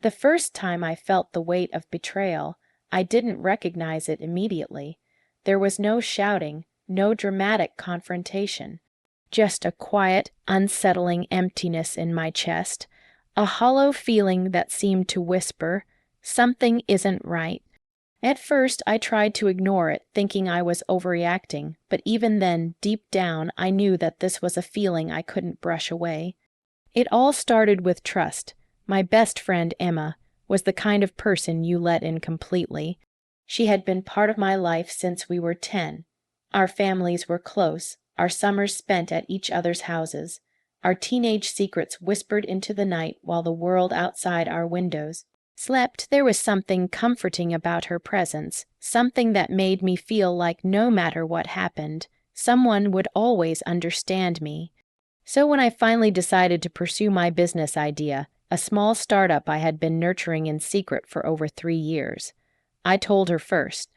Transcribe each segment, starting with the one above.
The first time I felt the weight of betrayal, I didn't recognize it immediately. There was no shouting, no dramatic confrontation, just a quiet, unsettling emptiness in my chest, a hollow feeling that seemed to whisper, "Something isn't right." At first, I tried to ignore it, thinking I was overreacting, but even then, deep down, I knew that this was a feeling I couldn't brush away. It all started with trust. My best friend, Emma, was the kind of person you let in completely. She had been part of my life since we were 10. Our families were close, our summers spent at each other's houses, our teenage secrets whispered into the night while the world outside our windows slept. There was something comforting about her presence, something that made me feel like no matter what happened, someone would always understand me. So when I finally decided to pursue my business idea, a small startup I had been nurturing in secret for over 3 years, I told her first.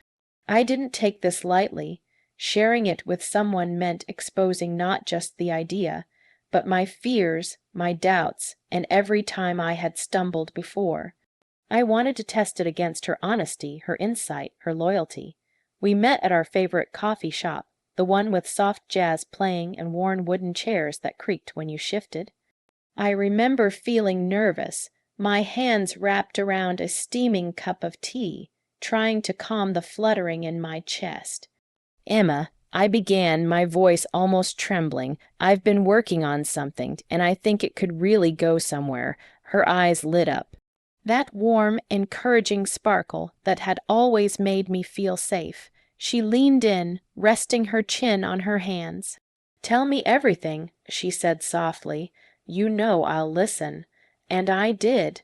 I didn't take this lightly. Sharing it with someone meant exposing not just the idea, but my fears, my doubts, and every time I had stumbled before. I wanted to test it against her honesty, her insight, her loyalty. We met at our favorite coffee shop, the one with soft jazz playing and worn wooden chairs that creaked when you shifted. I remember feeling nervous, my hands wrapped around a steaming cup of tea, trying to calm the fluttering in my chest. "Emma," I began, my voice almost trembling, "I've been working on something, and I think it could really go somewhere." Her eyes lit up. That warm, encouraging sparkle that had always made me feel safe. She leaned in, resting her chin on her hands. "Tell me everything," she said softly. "You know I'll listen." And I did.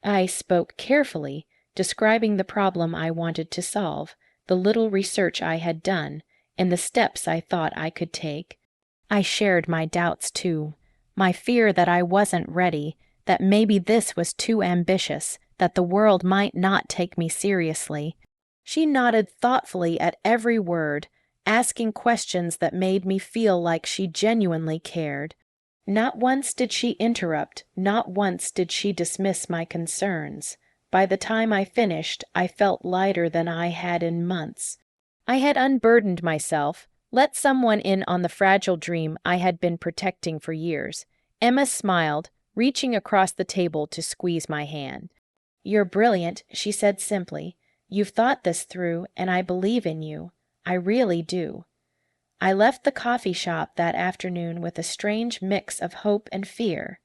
I spoke carefully, describing the problem I wanted to solve, the little research I had done, and the steps I thought I could take. I shared my doubts too, my fear that I wasn't ready, that maybe this was too ambitious, that the world might not take me seriously. She nodded thoughtfully at every word, asking questions that made me feel like she genuinely cared. Not once did she interrupt, not once did she dismiss my concerns. By the time I finished, I felt lighter than I had in months. I had unburdened myself, let someone in on the fragile dream I had been protecting for years. Emma smiled, reaching across the table to squeeze my hand. "You're brilliant," she said simply. "You've thought this through, and I believe in you. I really do." I left the coffee shop that afternoon with a strange mix of hope and fear.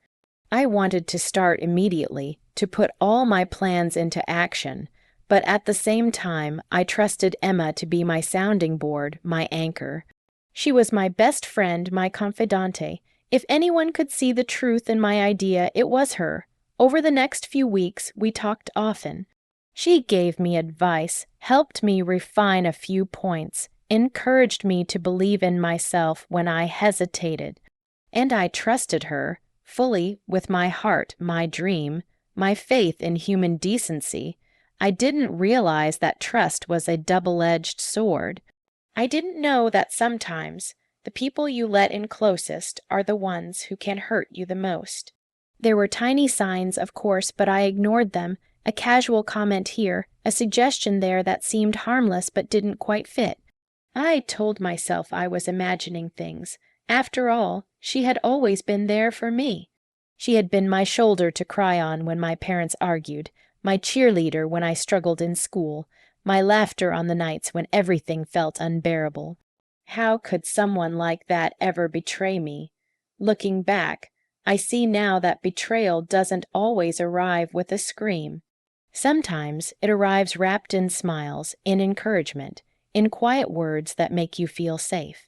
I wanted to start immediately, to put all my plans into action, but at the same time, I trusted Emma to be my sounding board, my anchor. She was my best friend, my confidante. If anyone could see the truth in my idea, it was her. Over the next few weeks, we talked often. She gave me advice, helped me refine a few points, encouraged me to believe in myself when I hesitated. And I trusted her, fully, with my heart, my dream, my faith in human decency. I didn't realize that trust was a double-edged sword. I didn't know that sometimes the people you let in closest are the ones who can hurt you the most. There were tiny signs, of course, but I ignored them, a casual comment here, a suggestion there that seemed harmless but didn't quite fit. I told myself I was imagining things. After all, she had always been there for me. She had been my shoulder to cry on when my parents argued, my cheerleader when I struggled in school, my laughter on the nights when everything felt unbearable. How could someone like that ever betray me? Looking back, I see now that betrayal doesn't always arrive with a scream. Sometimes it arrives wrapped in smiles, in encouragement, in quiet words that make you feel safe.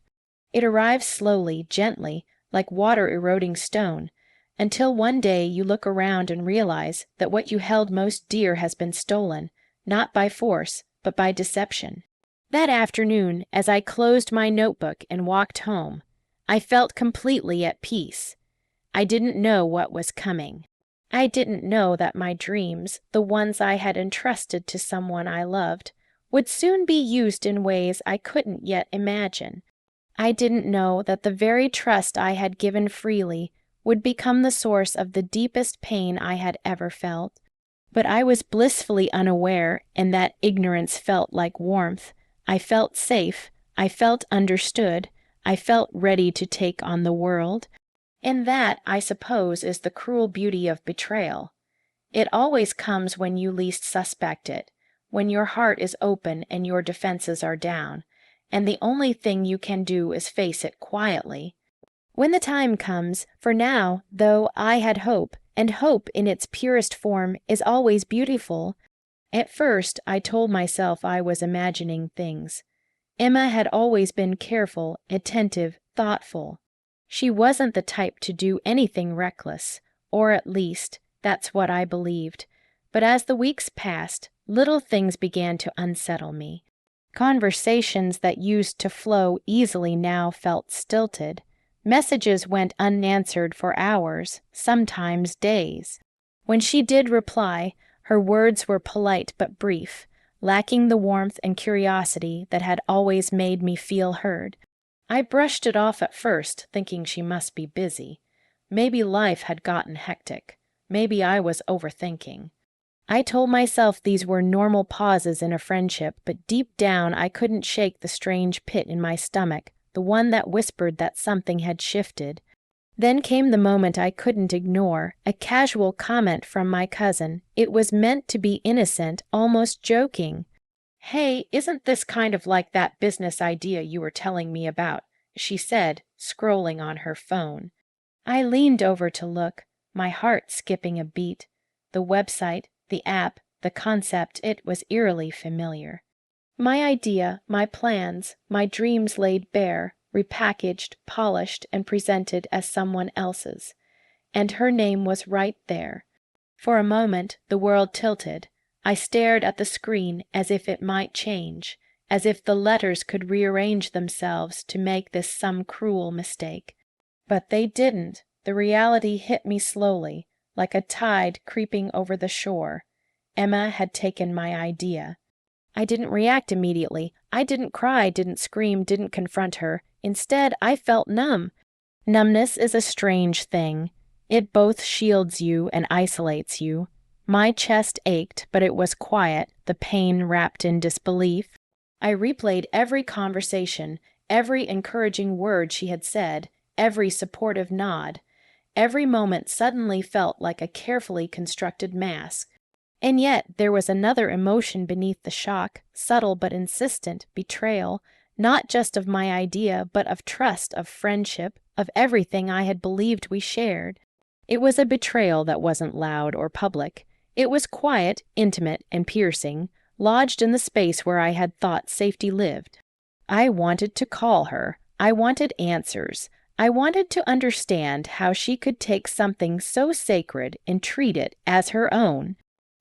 It arrives slowly, gently, like water eroding stone, until one day you look around and realize that what you held most dear has been stolen, not by force, but by deception. That afternoon, as I closed my notebook and walked home, I felt completely at peace. I didn't know what was coming. I didn't know that my dreams, the ones I had entrusted to someone I loved, would soon be used in ways I couldn't yet imagine. I didn't know that the very trust I had given freely would become the source of the deepest pain I had ever felt. But I was blissfully unaware, and that ignorance felt like warmth. I felt safe. I felt understood. I felt ready to take on the world. And that, I suppose, is the cruel beauty of betrayal. It always comes when you least suspect it, when your heart is open and your defenses are down, and the only thing you can do is face it quietly. When the time comes, for now, though I had hope, and hope in its purest form is always beautiful. At first, I told myself I was imagining things. Emma had always been careful, attentive, thoughtful. She wasn't the type to do anything reckless, or at least, that's what I believed. But as the weeks passed, little things began to unsettle me. Conversations that used to flow easily now felt stilted. Messages went unanswered for hours, sometimes days. When she did reply, her words were polite but brief, lacking the warmth and curiosity that had always made me feel heard. I brushed it off at first, thinking she must be busy. Maybe life had gotten hectic. Maybe I was overthinking. I told myself these were normal pauses in a friendship, but deep down I couldn't shake the strange pit in my stomach, the one that whispered that something had shifted. Then came the moment I couldn't ignore, a casual comment from my cousin. It was meant to be innocent, almost joking. "Hey, isn't this kind of like that business idea you were telling me about?" she said, scrolling on her phone. I leaned over to look, my heart skipping a beat. The website, the app, the concept, it was eerily familiar. My idea, my plans, my dreams laid bare, repackaged, polished, and presented as someone else's. And her name was right there. For a moment, the world tilted. I stared at the screen as if it might change, as if the letters could rearrange themselves to make this some cruel mistake. But they didn't. The reality hit me slowly, like a tide creeping over the shore. Emma had taken my idea. I didn't react immediately. I didn't cry, didn't scream, didn't confront her. Instead, I felt numb. Numbness is a strange thing. It both shields you and isolates you. My chest ached, but it was quiet, the pain wrapped in disbelief. I replayed every conversation, every encouraging word she had said, every supportive nod. Every moment suddenly felt like a carefully constructed mask. And yet there was another emotion beneath the shock, subtle but insistent, betrayal, not just of my idea, but of trust, of friendship, of everything I had believed we shared. It was a betrayal that wasn't loud or public. It was quiet, intimate, and piercing, lodged in the space where I had thought safety lived. I wanted to call her. I wanted answers. I wanted to understand how she could take something so sacred and treat it as her own.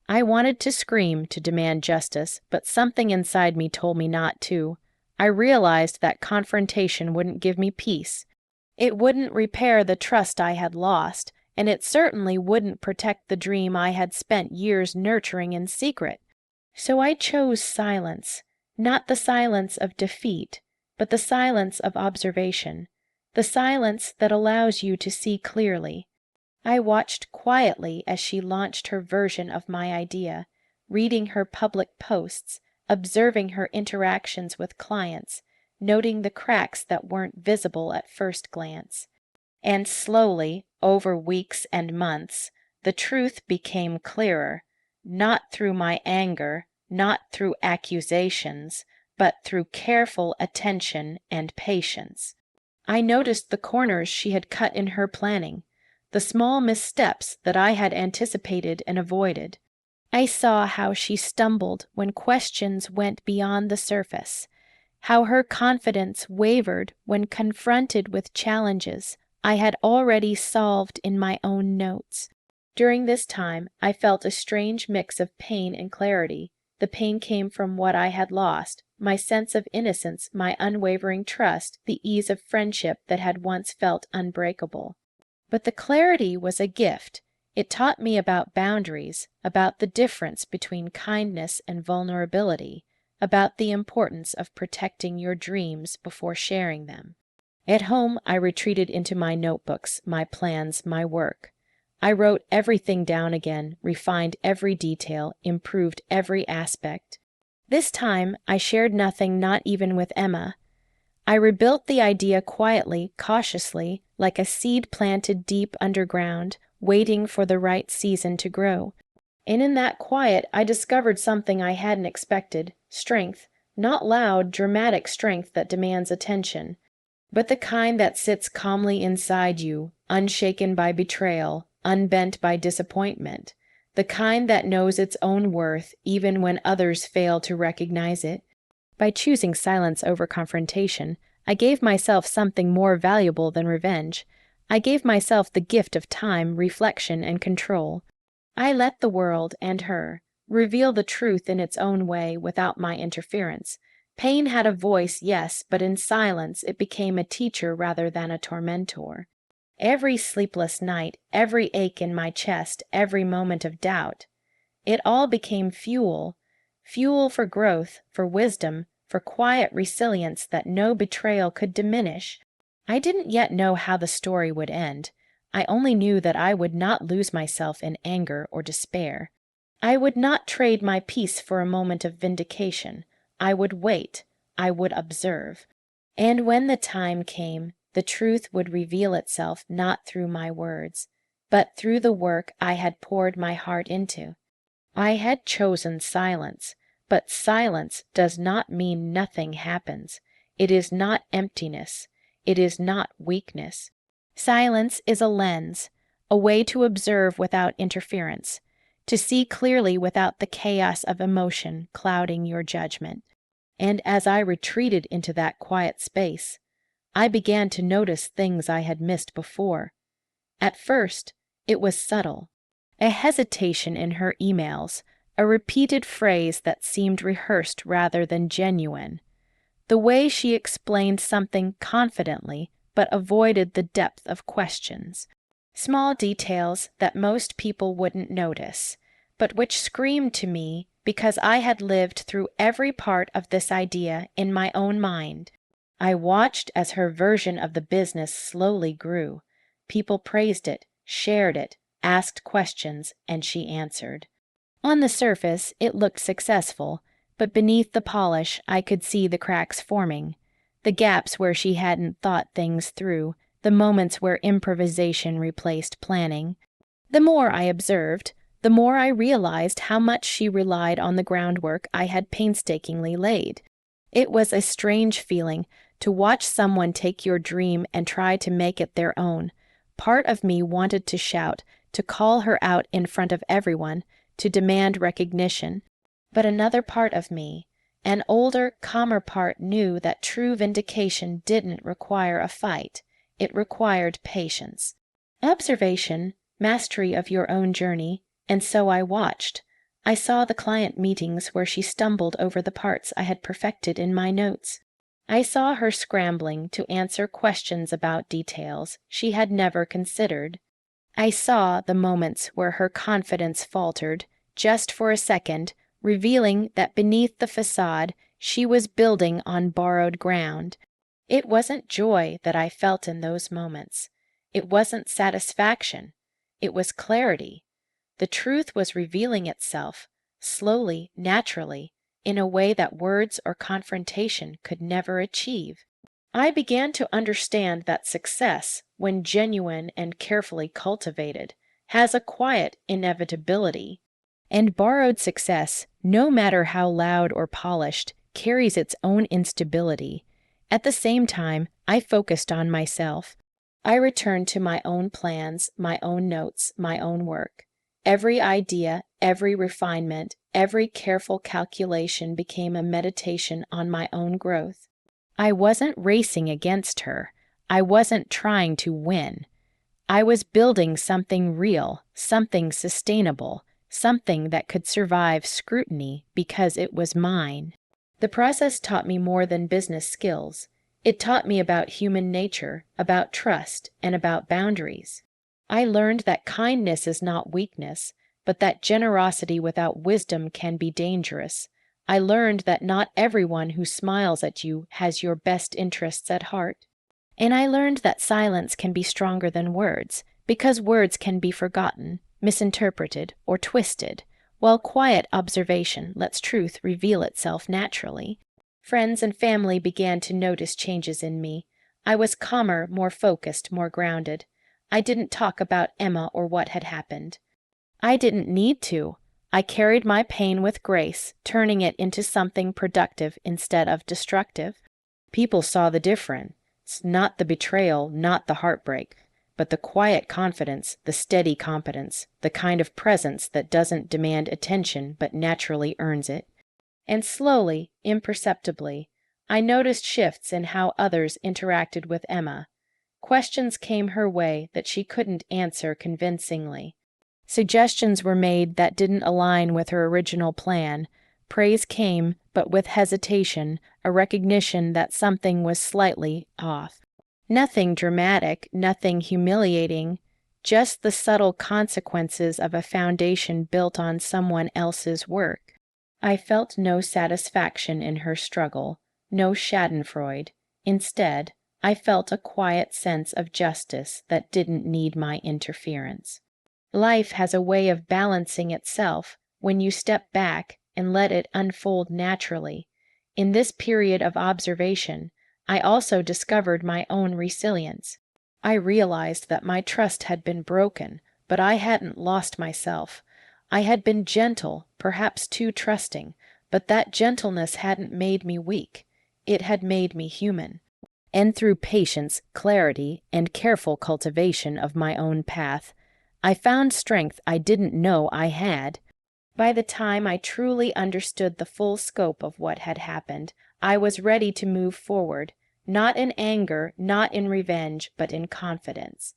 I wanted to scream, to demand justice, but something inside me told me not to. I realized that confrontation wouldn't give me peace. It wouldn't repair the trust I had lost, and it certainly wouldn't protect the dream I had spent years nurturing in secret. So I chose silence, not the silence of defeat, but the silence of observation, the silence that allows you to see clearly. I watched quietly as she launched her version of my idea, reading her public posts, observing her interactions with clients, noting the cracks that weren't visible at first glance. And slowly, over weeks and months, the truth became clearer, not through my anger, not through accusations, but through careful attention and patience. I noticed the corners she had cut in her planning, the small missteps that I had anticipated and avoided. I saw how she stumbled when questions went beyond the surface, how her confidence wavered when confronted with challenges I had already solved in my own notes. During this time, I felt a strange mix of pain and clarity. The pain came from what I had lost, my sense of innocence, my unwavering trust, the ease of friendship that had once felt unbreakable. But the clarity was a gift. It taught me about boundaries, about the difference between kindness and vulnerability, about the importance of protecting your dreams before sharing them. At home, I retreated into my notebooks, my plans, my work. I wrote everything down again, refined every detail, improved every aspect. This time, I shared nothing, not even with Emma. I rebuilt the idea quietly, cautiously, like a seed planted deep underground, waiting for the right season to grow. And in that quiet, I discovered something I hadn't expected: strength. Not loud, dramatic strength that demands attention, but the kind that sits calmly inside you, unshaken by betrayal, unbent by disappointment. The kind that knows its own worth even when others fail to recognize it. By choosing silence over confrontation, I gave myself something more valuable than revenge. I gave myself the gift of time, reflection, and control. I let the world, and her, reveal the truth in its own way without my interference. Pain had a voice, yes, but in silence it became a teacher rather than a tormentor. Every sleepless night, every ache in my chest, every moment of doubt, it all became fuel. Fuel for growth, for wisdom, for quiet resilience that no betrayal could diminish. I didn't yet know how the story would end. I only knew that I would not lose myself in anger or despair. I would not trade my peace for a moment of vindication. I would wait. I would observe. And when the time came, the truth would reveal itself not through my words, but through the work I had poured my heart into. I had chosen silence, but silence does not mean nothing happens. It is not emptiness. It is not weakness. Silence is a lens, a way to observe without interference, to see clearly without the chaos of emotion clouding your judgment. And as I retreated into that quiet space, I began to notice things I had missed before. At first, it was subtle. A hesitation in her emails, a repeated phrase that seemed rehearsed rather than genuine. The way she explained something confidently but avoided the depth of questions. Small details that most people wouldn't notice, but which screamed to me because I had lived through every part of this idea in my own mind. I watched as her version of the business slowly grew. People praised it, shared it, asked questions, and she answered. On the surface, it looked successful, but beneath the polish I could see the cracks forming, the gaps where she hadn't thought things through, the moments where improvisation replaced planning. The more I observed, the more I realized how much she relied on the groundwork I had painstakingly laid. It was a strange feeling to watch someone take your dream and try to make it their own. Part of me wanted to shout, to call her out in front of everyone, to demand recognition. But another part of me, an older, calmer part, knew that true vindication didn't require a fight. It required patience, observation, mastery of your own journey, and so I watched. I saw the client meetings where she stumbled over the parts I had perfected in my notes. I saw her scrambling to answer questions about details she had never considered. I saw the moments where her confidence faltered, just for a second, revealing that beneath the facade she was building on borrowed ground. It wasn't joy that I felt in those moments. It wasn't satisfaction. It was clarity. The truth was revealing itself, slowly, naturally, in a way that words or confrontation could never achieve. I began to understand that success, when genuine and carefully cultivated, has a quiet inevitability. And borrowed success, no matter how loud or polished, carries its own instability. At the same time, I focused on myself. I returned to my own plans, my own notes, my own work. Every idea, every refinement, every careful calculation became a meditation on my own growth. I wasn't racing against her. I wasn't trying to win. I was building something real, something sustainable, something that could survive scrutiny because it was mine. The process taught me more than business skills. It taught me about human nature, about trust, and about boundaries. I learned that kindness is not weakness, but that generosity without wisdom can be dangerous. I learned that not everyone who smiles at you has your best interests at heart. And I learned that silence can be stronger than words, because words can be forgotten, misinterpreted, or twisted, while quiet observation lets truth reveal itself naturally. Friends and family began to notice changes in me. I was calmer, more focused, more grounded. I didn't talk about Emma or what had happened. I didn't need to. I carried my pain with grace, turning it into something productive instead of destructive. People saw the difference, not the betrayal, not the heartbreak, but the quiet confidence, the steady competence, the kind of presence that doesn't demand attention but naturally earns it. And slowly, imperceptibly, I noticed shifts in how others interacted with Emma. Questions came her way that she couldn't answer convincingly. Suggestions were made that didn't align with her original plan. Praise came, but with hesitation, a recognition that something was slightly off. Nothing dramatic, nothing humiliating, just the subtle consequences of a foundation built on someone else's work. I felt no satisfaction in her struggle, no schadenfreude. Instead, I felt a quiet sense of justice that didn't need my interference. Life has a way of balancing itself when you step back and let it unfold naturally. In this period of observation, I also discovered my own resilience. I realized that my trust had been broken, but I hadn't lost myself. I had been gentle, perhaps too trusting, but that gentleness hadn't made me weak. It had made me human. And through patience, clarity, and careful cultivation of my own path, I found strength I didn't know I had. By the time I truly understood the full scope of what had happened, I was ready to move forward, not in anger, not in revenge, but in confidence.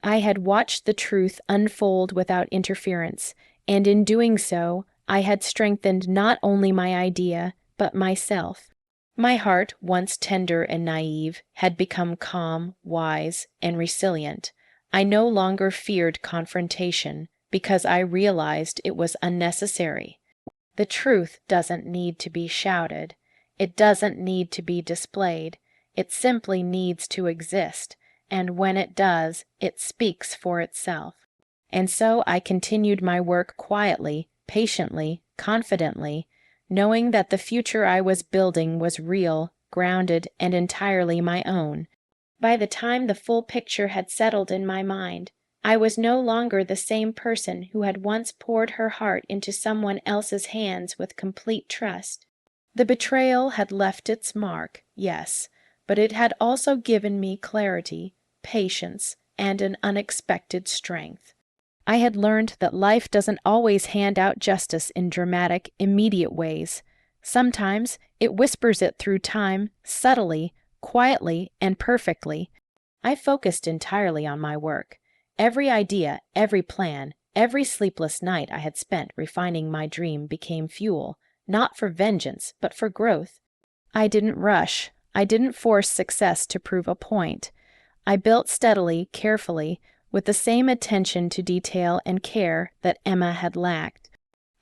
I had watched the truth unfold without interference, and in doing so, I had strengthened not only my idea, but myself. My heart, once tender and naive, had become calm, wise, and resilient. I no longer feared confrontation because I realized it was unnecessary. The truth doesn't need to be shouted. It doesn't need to be displayed. It simply needs to exist, and when it does, it speaks for itself. And so I continued my work quietly, patiently, confidently, knowing that the future I was building was real, grounded, and entirely my own. By the time the full picture had settled in my mind, I was no longer the same person who had once poured her heart into someone else's hands with complete trust. The betrayal had left its mark, yes, but it had also given me clarity, patience, and an unexpected strength. I had learned that life doesn't always hand out justice in dramatic, immediate ways. Sometimes it whispers it through time, subtly, quietly, and perfectly. I focused entirely on my work. Every idea, every plan, every sleepless night I had spent refining my dream became fuel, not for vengeance, but for growth. I didn't rush. I didn't force success to prove a point. I built steadily, carefully, with the same attention to detail and care that Emma had lacked.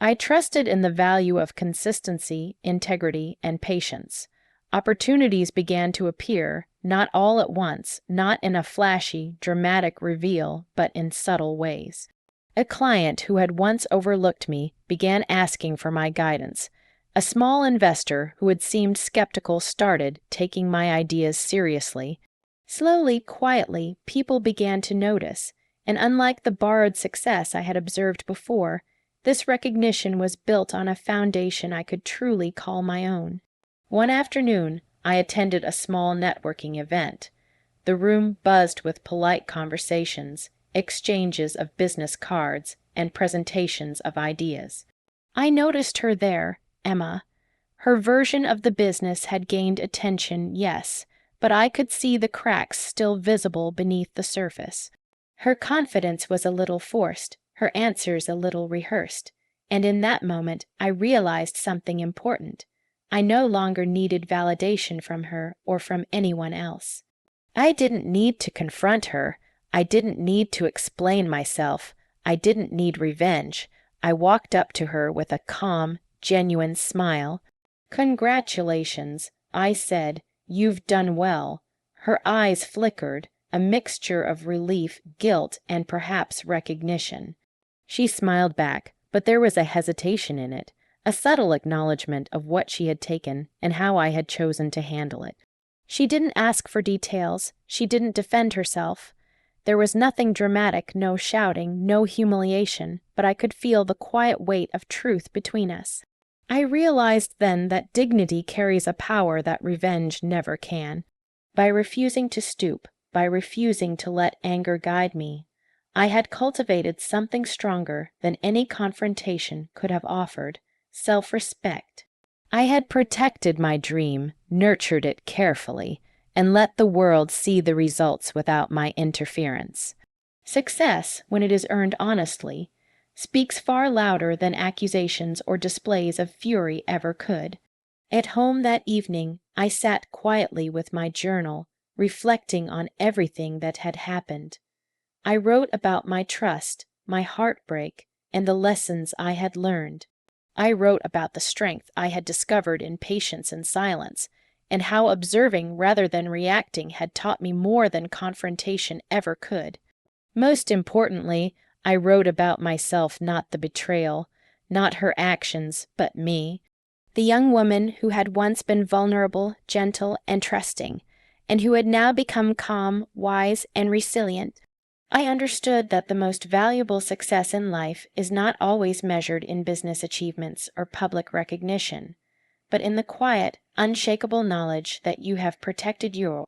I trusted in the value of consistency, integrity, and patience. Opportunities began to appear, not all at once, not in a flashy, dramatic reveal, but in subtle ways. A client who had once overlooked me began asking for my guidance. A small investor who had seemed skeptical started taking my ideas seriously. Slowly, quietly, people began to notice, and unlike the borrowed success I had observed before, this recognition was built on a foundation I could truly call my own. One afternoon, I attended a small networking event. The room buzzed with polite conversations, exchanges of business cards, and presentations of ideas. I noticed her there, Emma. Her version of the business had gained attention, yes, but I could see the cracks still visible beneath the surface. Her confidence was a little forced, her answers a little rehearsed, and in that moment I realized something important. I no longer needed validation from her or from anyone else. I didn't need to confront her. I didn't need to explain myself. I didn't need revenge. I walked up to her with a calm, genuine smile. "Congratulations," I said. "You've done well." Her eyes flickered. a mixture of relief, guilt, and perhaps recognition. She smiled back, but there was a hesitation in it, a subtle acknowledgement of what she had taken and how I had chosen to handle it. She didn't ask for details, she didn't defend herself. There was nothing dramatic, no shouting, no humiliation, but I could feel the quiet weight of truth between us. I realized then that dignity carries a power that revenge never can. By refusing to stoop, by refusing to let anger guide me, I had cultivated something stronger than any confrontation could have offered: self-respect. I had protected my dream, nurtured it carefully, and let the world see the results without my interference. Success, when it is earned honestly, speaks far louder than accusations or displays of fury ever could. At home that evening, I sat quietly with my journal, reflecting on everything that had happened. I wrote about my trust, my heartbreak, and the lessons I had learned. I wrote about the strength I had discovered in patience and silence, and how observing rather than reacting had taught me more than confrontation ever could. Most importantly, I wrote about myself, not the betrayal, not her actions, but me. The young woman who had once been vulnerable, gentle, and trusting, and who had now become calm, wise, and resilient. I understood that the most valuable success in life is not always measured in business achievements or public recognition, but in the quiet, unshakable knowledge that you have protected your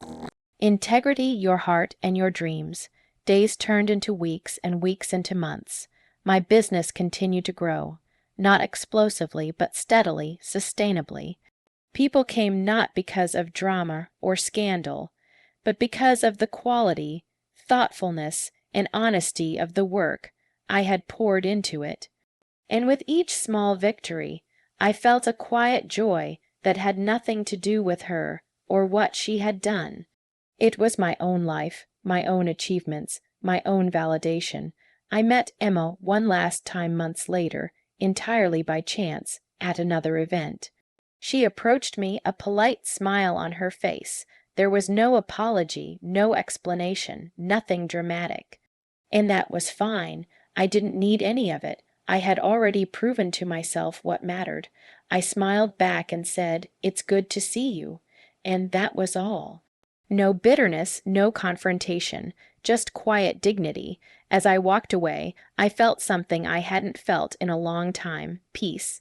integrity, your heart, and your dreams. Days turned into weeks and weeks into months. My business continued to grow, not explosively, but steadily, sustainably. People came not because of drama or scandal, but because of the quality, thoughtfulness, and honesty of the work I had poured into it. And with each small victory, I felt a quiet joy that had nothing to do with her or what she had done. It was my own life, my own achievements, my own validation. I met Emma one last time months later, entirely by chance, at another event. She approached me, a polite smile on her face. There was no apology, no explanation, nothing dramatic. And that was fine. I didn't need any of it. I had already proven to myself what mattered. I smiled back and said, "It's good to see you." And that was all. No bitterness, no confrontation, just quiet dignity. As I walked away, I felt something I hadn't felt in a long time: peace.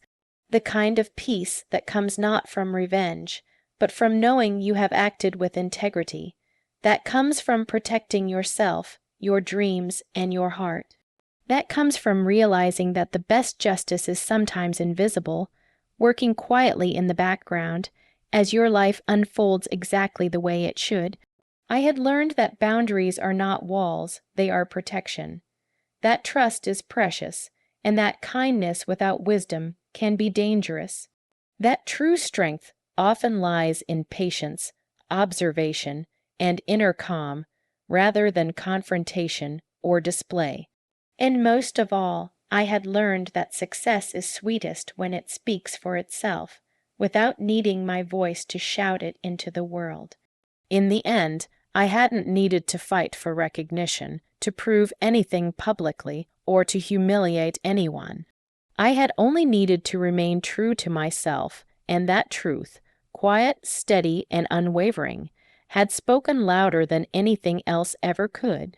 The kind of peace that comes not from revenge, but from knowing you have acted with integrity. That comes from protecting yourself, your dreams, and your heart. That comes from realizing that the best justice is sometimes invisible, working quietly in the background, as your life unfolds exactly the way it should. I had learned that boundaries are not walls, they are protection. That trust is precious, and that kindness without wisdom can be dangerous. That true strength often lies in patience, observation, and inner calm, rather than confrontation or display. And most of all, I had learned that success is sweetest when it speaks for itself, without needing my voice to shout it into the world. In the end, I hadn't needed to fight for recognition, to prove anything publicly, or to humiliate anyone. I had only needed to remain true to myself, and that truth, quiet, steady, and unwavering, had spoken louder than anything else ever could.